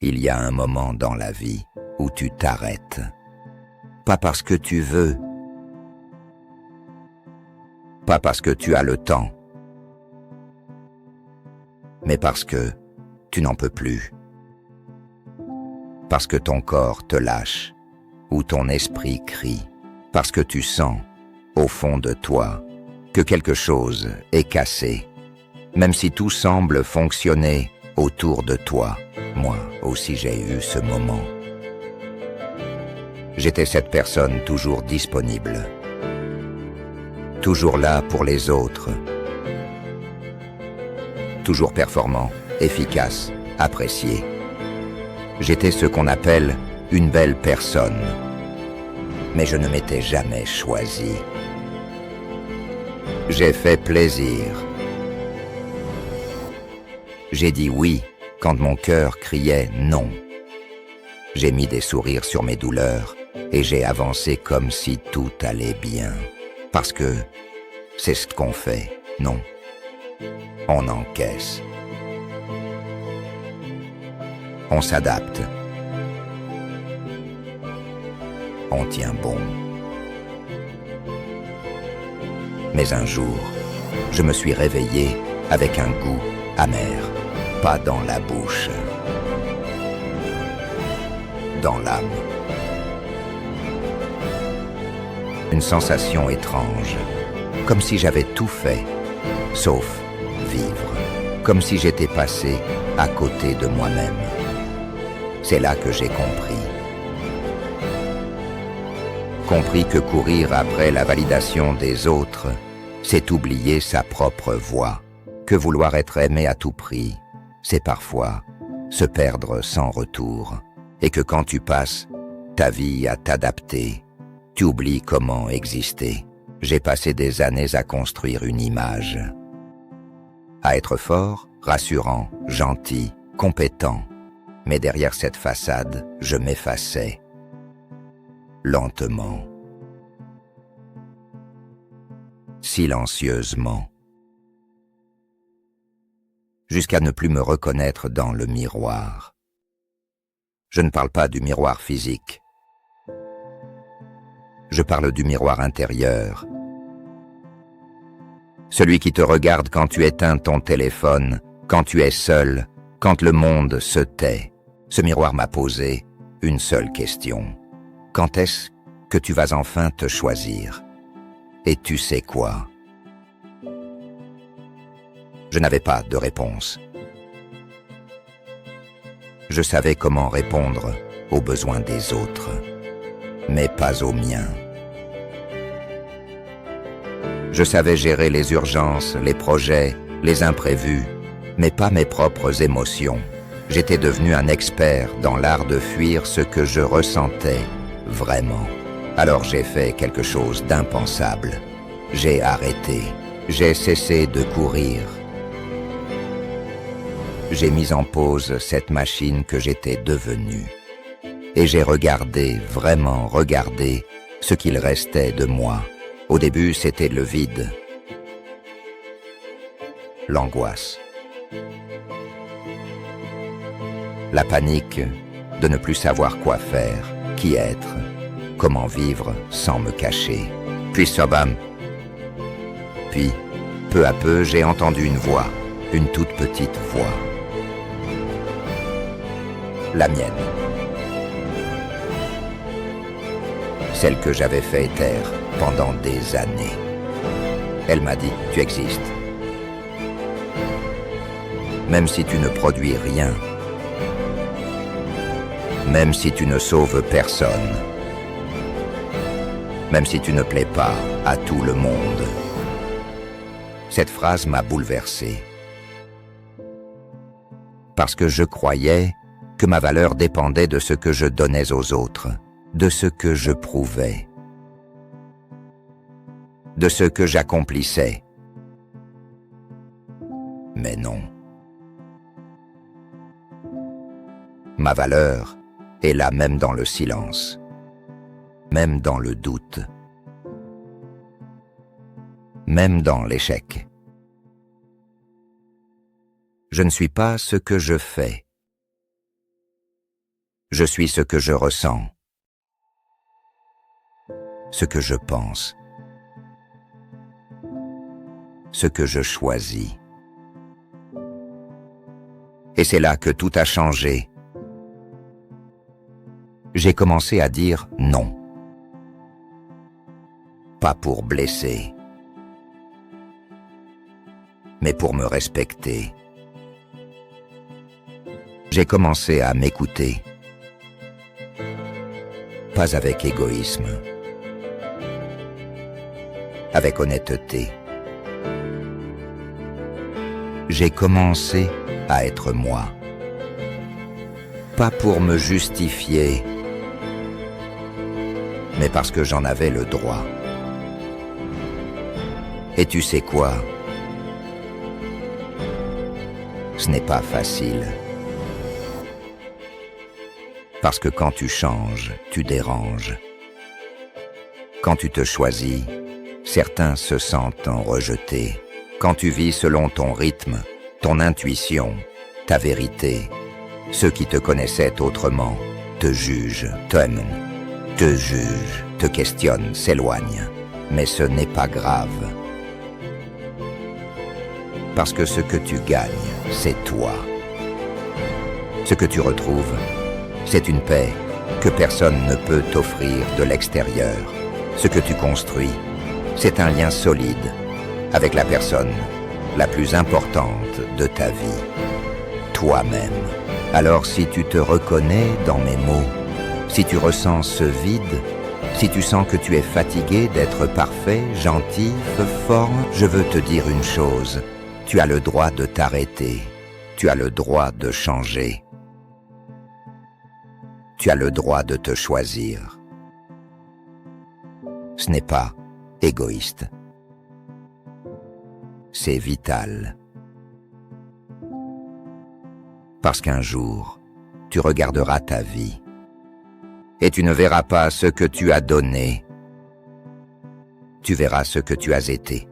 Il y a un moment dans la vie où tu t'arrêtes. Pas parce que tu veux, pas parce que tu as le temps, mais parce que tu n'en peux plus. Parce que ton corps te lâche, ou ton esprit crie. Parce que tu sens, au fond de toi, que quelque chose est cassé. Même si tout semble fonctionner autour de toi, moi aussi j'ai eu ce moment. J'étais cette personne toujours disponible, toujours là pour les autres, toujours performant, efficace, apprécié. J'étais ce qu'on appelle une belle personne, mais je ne m'étais jamais choisi. J'ai fait plaisir. J'ai dit oui quand mon cœur criait non. J'ai mis des sourires sur mes douleurs et j'ai avancé comme si tout allait bien. Parce que c'est ce qu'on fait, non? On encaisse. On s'adapte. On tient bon. Mais un jour, je me suis réveillé avec un goût amer, pas dans la bouche, dans l'âme. Une sensation étrange, comme si j'avais tout fait, sauf vivre, comme si j'étais passé à côté de moi-même. C'est là que j'ai compris que courir après la validation des autres, c'est oublier sa propre voix, que vouloir être aimé à tout prix, c'est parfois se perdre sans retour, et que quand tu passes ta vie à t'adapter, tu oublies comment exister. J'ai passé des années à construire une image, à être fort, rassurant, gentil, compétent, mais derrière cette façade, je m'effaçais, lentement, silencieusement, jusqu'à ne plus me reconnaître dans le miroir. Je ne parle pas du miroir physique. Je parle du miroir intérieur. Celui qui te regarde quand tu éteins ton téléphone, quand tu es seul, quand le monde se tait. Ce miroir m'a posé une seule question. Quand est-ce que tu vas enfin te choisir? Et tu sais quoi? Je n'avais pas de réponse. Je savais comment répondre aux besoins des autres, mais pas aux miens. Je savais gérer les urgences, les projets, les imprévus, mais pas mes propres émotions. J'étais devenu un expert dans l'art de fuir ce que je ressentais vraiment. Alors j'ai fait quelque chose d'impensable. J'ai arrêté. J'ai cessé de courir. J'ai mis en pause cette machine que j'étais devenu. Et j'ai regardé, vraiment regardé, ce qu'il restait de moi. Au début, c'était le vide, l'angoisse, la panique de ne plus savoir quoi faire, qui être, comment vivre sans me cacher. Puis Sobam. Puis, peu à peu, j'ai entendu une voix, une toute petite voix. La mienne. Celle que j'avais fait taire pendant des années. Elle m'a dit, tu existes. Même si tu ne produis rien, même si tu ne sauves personne, même si tu ne plais pas à tout le monde. Cette phrase m'a bouleversé. Parce que je croyais que ma valeur dépendait de ce que je donnais aux autres, de ce que je prouvais, de ce que j'accomplissais. Mais non. Ma valeur est là même dans le silence, même dans le doute, même dans l'échec. Je ne suis pas ce que je fais. Je suis ce que je ressens, ce que je pense, ce que je choisis. Et c'est là que tout a changé. J'ai commencé à dire non. Pas pour blesser, mais pour me respecter. J'ai commencé à m'écouter, pas avec égoïsme, avec honnêteté. J'ai commencé à être moi, pas pour me justifier, mais parce que j'en avais le droit. Et tu sais quoi? Ce n'est pas facile. Parce que quand tu changes, tu déranges. Quand tu te choisis, certains se sentent rejetés. Quand tu vis selon ton rythme, ton intuition, ta vérité, ceux qui te connaissaient autrement te jugent, t'aiment, te jugent, te questionnent, s'éloignent. Mais ce n'est pas grave. Parce que ce que tu gagnes, c'est toi. Ce que tu retrouves, c'est une paix que personne ne peut t'offrir de l'extérieur. Ce que tu construis, c'est un lien solide avec la personne la plus importante de ta vie, toi-même. Alors si tu te reconnais dans mes mots, si tu ressens ce vide, si tu sens que tu es fatigué d'être parfait, gentil, fort, je veux te dire une chose. Tu as le droit de t'arrêter. Tu as le droit de changer. Tu as le droit de te choisir. Ce n'est pas égoïste. C'est vital. Parce qu'un jour, tu regarderas ta vie et tu ne verras pas ce que tu as donné. Tu verras ce que tu as été.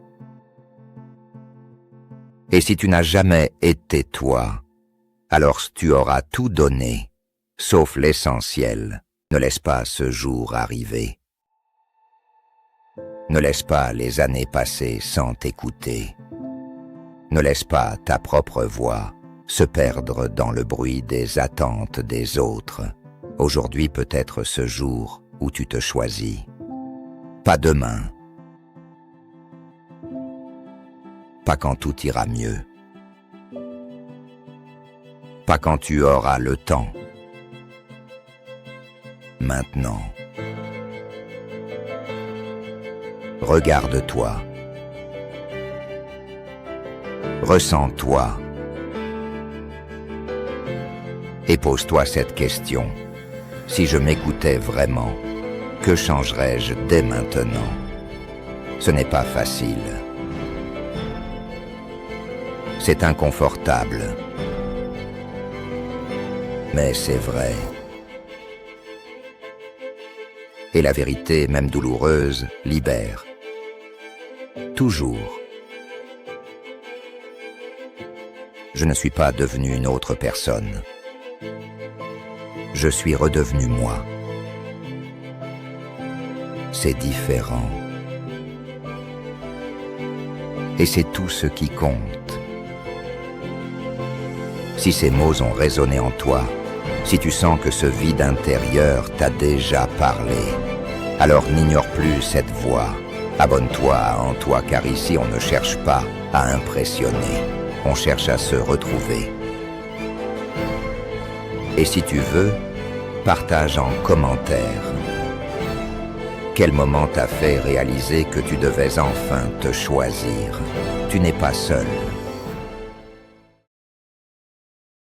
Et si tu n'as jamais été toi, alors tu auras tout donné, sauf l'essentiel. Ne laisse pas ce jour arriver. Ne laisse pas les années passer sans t'écouter. Ne laisse pas ta propre voix se perdre dans le bruit des attentes des autres. Aujourd'hui peut être ce jour où tu te choisis. Pas demain. Pas quand tout ira mieux. Pas quand tu auras le temps. Maintenant. Regarde-toi. Ressens-toi. Et pose-toi cette question. Si je m'écoutais vraiment, que changerais-je dès maintenant? Ce n'est pas facile. C'est inconfortable. Mais c'est vrai. Et la vérité, même douloureuse, libère. Toujours. Je ne suis pas devenu une autre personne. Je suis redevenu moi. C'est différent. Et c'est tout ce qui compte. Si ces mots ont résonné en toi, si tu sens que ce vide intérieur t'a déjà parlé, alors n'ignore plus cette voix. Abonne-toi en toi, car ici on ne cherche pas à impressionner, on cherche à se retrouver. Et si tu veux, partage en commentaire. Quel moment t'a fait réaliser que tu devais enfin te choisir? Tu n'es pas seul.